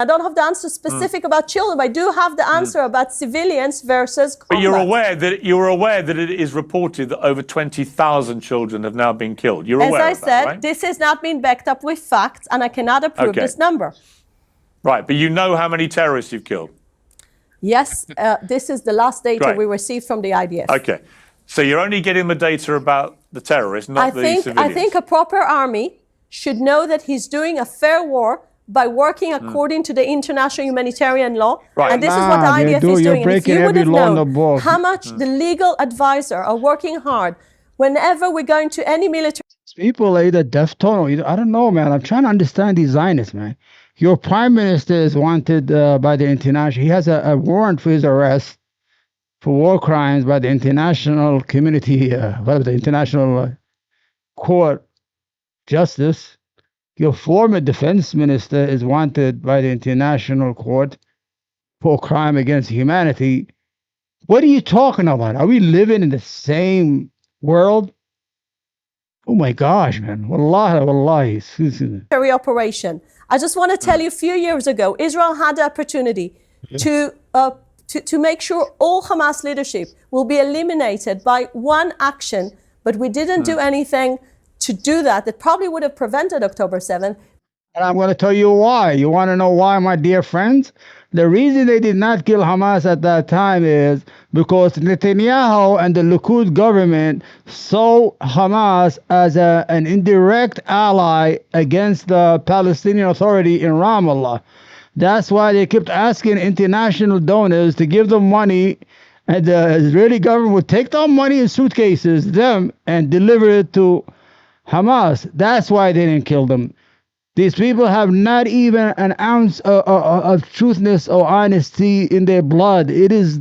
I don't have the answer specific about children, but I do have the answer about civilians versus combat. But you're aware that it is reported that over 20,000 children have now been killed. You're aware As I of that, said, right? this has not been backed up with facts, and I cannot approve this number. Right, but you know how many terrorists you've killed? Yes, this is the last data we received from the IDF. Okay, so you're only getting the data about the terrorists, not the civilians. I think a proper army should know that he's doing a fair war by working according to the international humanitarian law. Right. And this is what the IDF is doing. And if you would have known how much the legal advisor are working hard whenever we're going to any military... People are either deaf tone, I don't know, man. I'm trying to understand these Zionists, man. Your prime minister is wanted by the international. He has a warrant for his arrest for war crimes by the international community, the international court justice. Your former defense minister is wanted by the international court for crime against humanity. What are you talking about? Are we living in the same world? Oh my gosh, man. Wallahi, wallahi. Operation. I just want to tell you, a few years ago, Israel had the opportunity to make sure all Hamas leadership will be eliminated by one action, but we didn't do anything to do that. That probably would have prevented October 7th. And I'm going to tell you why. You want to know why, my dear friends? The reason they did not kill Hamas at that time is because Netanyahu and the Likud government saw Hamas as an indirect ally against the Palestinian Authority in Ramallah. That's why they kept asking international donors to give them money, and the Israeli government would take that money in suitcases, and deliver it to Hamas. That's why they didn't kill them. These people have not even an ounce of truthness or honesty in their blood. It is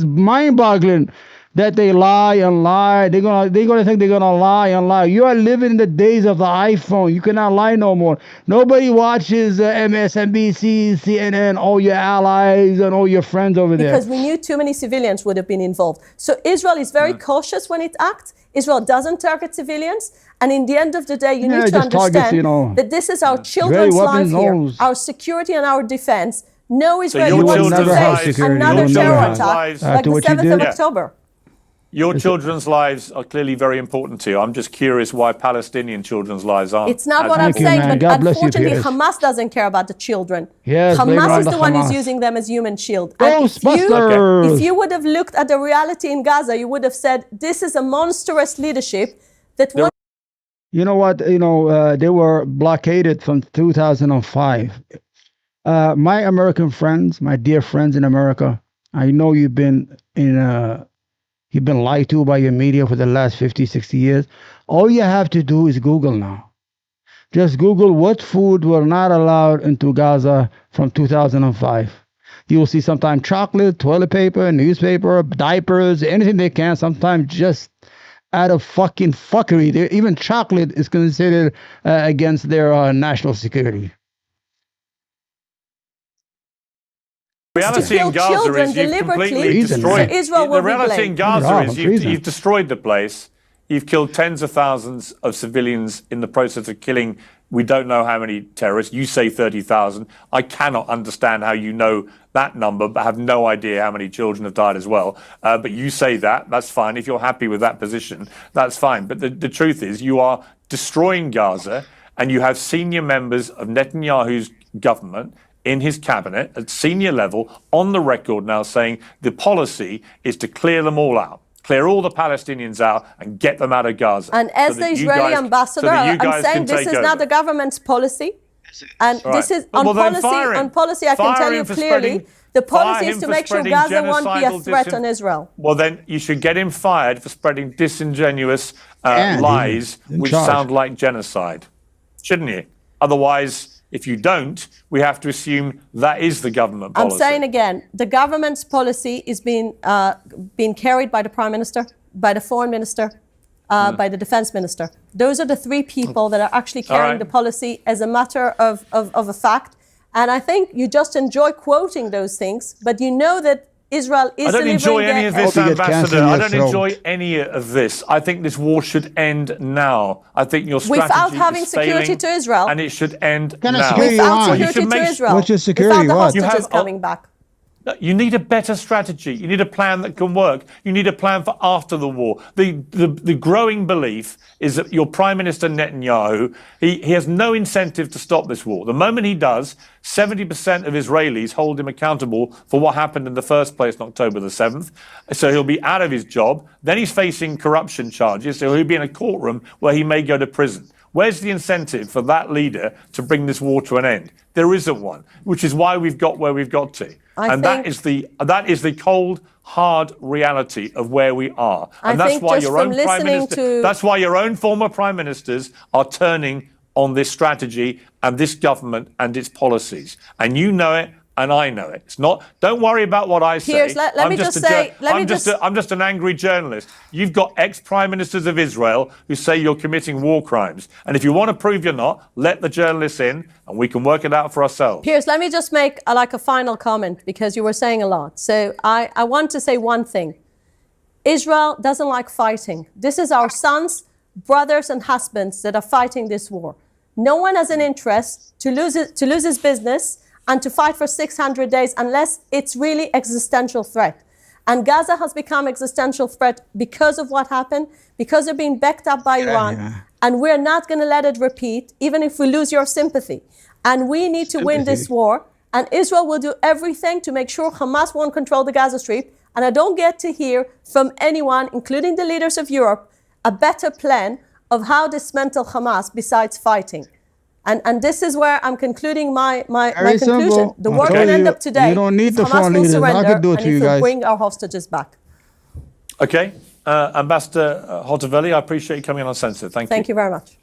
mind-boggling that they lie and lie. They're gonna think they're gonna lie and lie. You are living in the days of the iPhone. You cannot lie no more. Nobody watches MSNBC, CNN, all your allies and all your friends over there. Because we knew too many civilians would have been involved. So Israel is very cautious when it acts. Israel doesn't target civilians. And in the end of the day, you need to understand that this is our children's life here, our security and our defense. No Israeli wants to face another terror attack like the 7th of October. Your children's lives are clearly very important to you. I'm just curious why Palestinian children's lives aren't. It's not what I'm saying, but unfortunately, Hamas doesn't care about the children. Yes, Hamas is the one who's using them as human shield. And if you would have looked at the reality in Gaza, you would have said, this is a monstrous leadership that... You know what? They were blockaded from 2005. My American friends, my dear friends in America, I know you've been lied to by your media for the last 50, 60 years. All you have to do is Google now. Just Google what food were not allowed into Gaza from 2005. You will see sometimes chocolate, toilet paper, newspaper, diapers, anything they can, sometimes just out of fucking fuckery. Even chocolate is considered against their national security. The reality in Gaza is you've completely destroyed. The reality in Gaza is you've destroyed the place. You've killed tens of thousands of civilians in the process of killing. We don't know how many terrorists. You say 30,000. I cannot understand how you know that number, but have no idea how many children have died as well. But you say that. That's fine. If you're happy with that position, that's fine. But the truth is you are destroying Gaza, and you have senior members of Netanyahu's government in his cabinet at senior level on the record now saying the policy is to clear them all out. Clear all the Palestinians out and get them out of Gaza. And as the Israeli ambassador, I'm saying this is not the government's policy. And this is on policy, I can tell you clearly, the policy is to make sure Gaza won't be a threat on Israel. Well, then you should get him fired for spreading disingenuous lies which sound like genocide. Shouldn't you? Otherwise, if you don't, we have to assume that is the government policy. I'm saying again, the government's policy is being carried by the Prime Minister, by the Foreign Minister, by the Defense Minister. Those are the three people that are actually carrying the policy as a matter of a fact. And I think you just enjoy quoting those things, but you know that Israel is delivering. I don't enjoy any of this, Ambassador. I don't enjoy any of this. I think this war should end now. I think your strategy without having is security failing, to Israel, and it should end kind of now. Security without security to Israel, what's your security? without the hostages coming back. You need a better strategy. You need a plan that can work. You need a plan for after the war. The growing belief is that your Prime Minister Netanyahu, he has no incentive to stop this war. The moment he does, 70% of Israelis hold him accountable for what happened in the first place on October the 7th. So he'll be out of his job. Then he's facing corruption charges. So he'll be in a courtroom where he may go to prison. Where's the incentive for that leader to bring this war to an end? There isn't one, which is why we've got where we've got to. That is the cold, hard reality of where we are. And that's why your own Prime Minister, that's why your own former Prime Ministers are turning on this strategy and this government and its policies. And you know it, and I know it. It's not. Don't worry about what I say. I'm just an angry journalist. You've got ex-prime ministers of Israel who say you're committing war crimes, and if you want to prove you're not, let the journalists in, and we can work it out for ourselves. Piers, let me just make a final comment, because you were saying a lot. So I want to say one thing. Israel doesn't like fighting. This is our sons, brothers, and husbands that are fighting this war. No one has an interest to lose his business and to fight for 600 days unless it's really existential threat. And Gaza has become existential threat because of what happened, because they're being backed up by Iran. And we're not going to let it repeat, even if we lose your sympathy. And we need to win this war. And Israel will do everything to make sure Hamas won't control the Gaza Strip. And I don't get to hear from anyone, including the leaders of Europe, a better plan of how to dismantle Hamas besides fighting. And this is where I'm concluding my conclusion. Simple. The war can end up today. You don't need the Hamas foreign will leaders. surrender, I could do it to you guys. Bring our hostages back. Okay. Ambassador Hotovelli, I appreciate you coming on Uncensored. Thank you. Thank you very much.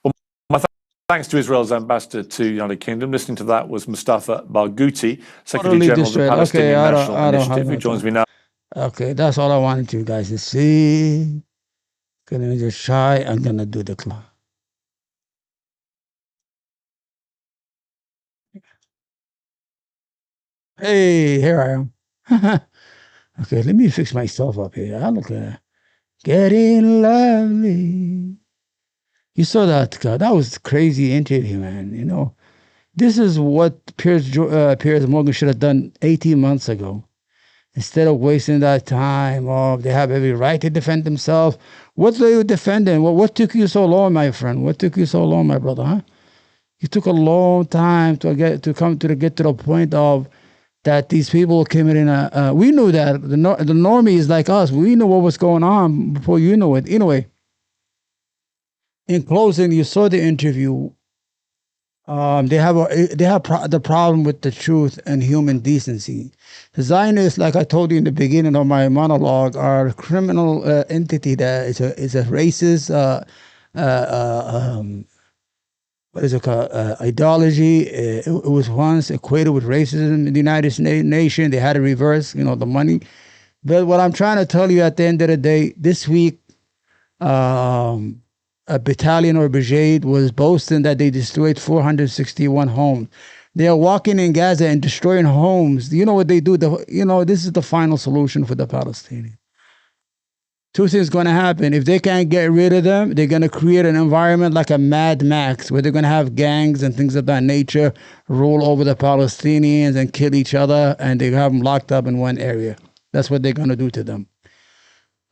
Well, my thanks to Israel's ambassador to the United Kingdom. Listening to that was Mustafa Barghouti, Secretary General of the Palestinian National Initiative, who joins me now. Okay, that's all I wanted you guys to see. Gonna just try. I'm gonna do the clock. Hey, here I am. Okay, let me fix myself up here. I look getting lovely. You saw that? That was a crazy interview, man. You know, this is what Piers Morgan should have done 18 months ago. Instead of wasting that time, they have every right to defend themselves. What are you defending? What took you so long, my friend? What took you so long, my brother? Huh? You took a long time to get to the point of that these people came in. We knew that the normies like us, we knew what was going on before you knew it. Anyway, in closing, you saw the interview. They have the problem with the truth and human decency. The Zionists, like I told you in the beginning of my monologue, are a criminal entity that is a racist. What is it called? Ideology. It was once equated with racism in the United Nations. They had to reverse, the money. But what I'm trying to tell you at the end of the day, this week, a battalion or brigade was boasting that they destroyed 461 homes. They are walking in Gaza and destroying homes. You know what they do? This is the final solution for the Palestinians. Two things going to happen. If they can't get rid of them, they're going to create an environment like a Mad Max, where they're going to have gangs and things of that nature rule over the Palestinians and kill each other, and they have them locked up in one area. That's what they're going to do to them.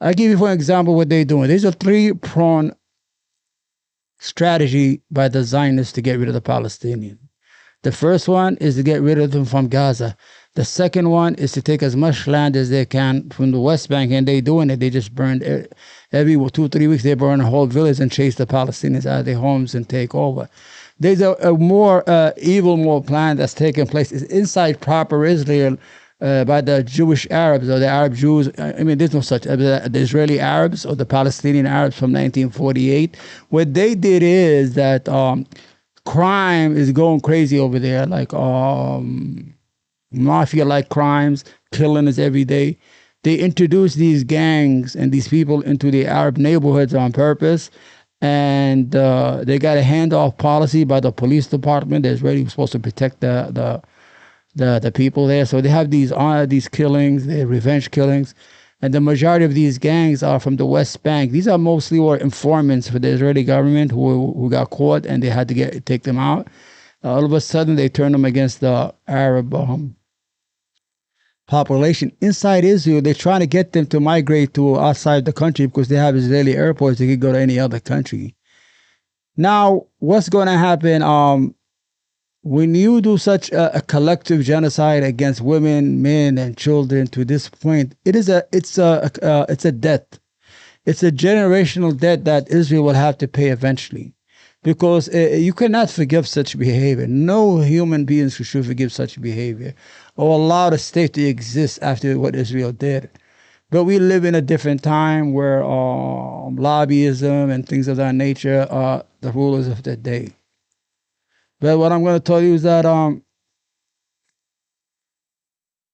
I'll give you, for example, what they're doing. There's a three-pronged strategy by the Zionists to get rid of the Palestinians. The first one is to get rid of them from Gaza. The second one is to take as much land as they can from the West Bank, and they're doing it. They just burned every 2-3 weeks. They burn a whole village and chase the Palestinians out of their homes and take over. There's a more evil plan that's taking place. It's inside proper Israel by the Jewish Arabs or the Arab Jews. I mean, there's no such. The Israeli Arabs or the Palestinian Arabs from 1948. What they did is that crime is going crazy over there, like mafia-like crimes, killings every day. They introduced these gangs and these people into the Arab neighborhoods on purpose, and they got a handoff policy by the police department that's really supposed to protect the the people there. So they have these killings, the revenge killings. And the majority of these gangs are from the West Bank. These are mostly were informants for the Israeli government who got caught and they had to take them out. All of a sudden, they turned them against the Arab population inside Israel. They're trying to get them to migrate to outside the country because they have Israeli airports. They could go to any other country. Now, what's going to happen? When you do such a collective genocide against women, men, and children to this point, it's a debt. It's a generational debt that Israel will have to pay eventually, because you cannot forgive such behavior. No human beings should forgive such behavior or allow the state to exist after what Israel did. But we live in a different time where lobbyism and things of that nature are the rulers of the day. But what I'm going to tell you is that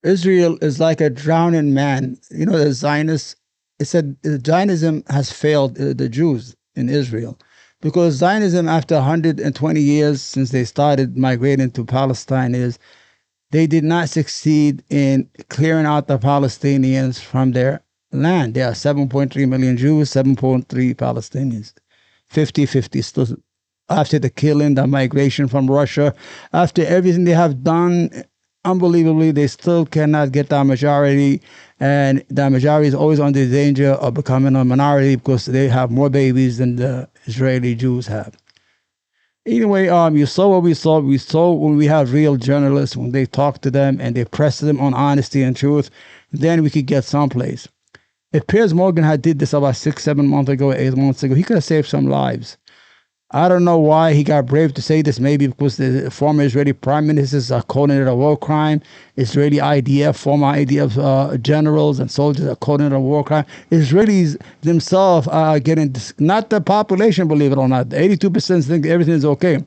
Israel is like a drowning man. You know, the Zionists, it said Zionism has failed the Jews in Israel, because Zionism, after 120 years since they started migrating to Palestine, they did not succeed in clearing out the Palestinians from their land. There are 7.3 million Jews, 7.3 Palestinians, 50-50 still. After the killing, the migration from Russia, after everything they have done, unbelievably, they still cannot get that majority. And the majority is always under danger of becoming a minority because they have more babies than the Israeli Jews have. Anyway, you saw what we saw. We saw when we have real journalists, when they talk to them and they press them on honesty and truth, then we could get someplace. If Piers Morgan had did this about 6-7 months ago, 8 months ago, he could have saved some lives. I don't know why he got brave to say this. Maybe because the former Israeli prime ministers are calling it a war crime. Israeli IDF, former IDF generals and soldiers are calling it a war crime. Israelis themselves are getting, not the population, believe it or not. 82% think everything is okay.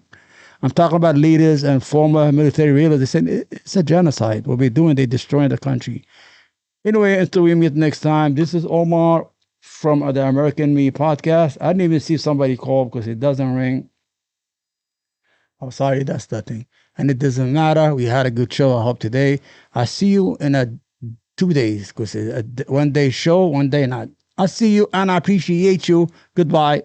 I'm talking about leaders and former military leaders. They said it's a genocide. What we're doing, they're destroying the country. Anyway, until we meet next time, this is Omar from the American Me podcast. I didn't even see somebody call because it doesn't ring. I'm sorry, that's the thing. And it doesn't matter. We had a good show, I hope, today. I see you in 2 days because it's a 1 day show, 1 day not. I see you and I appreciate you. Goodbye.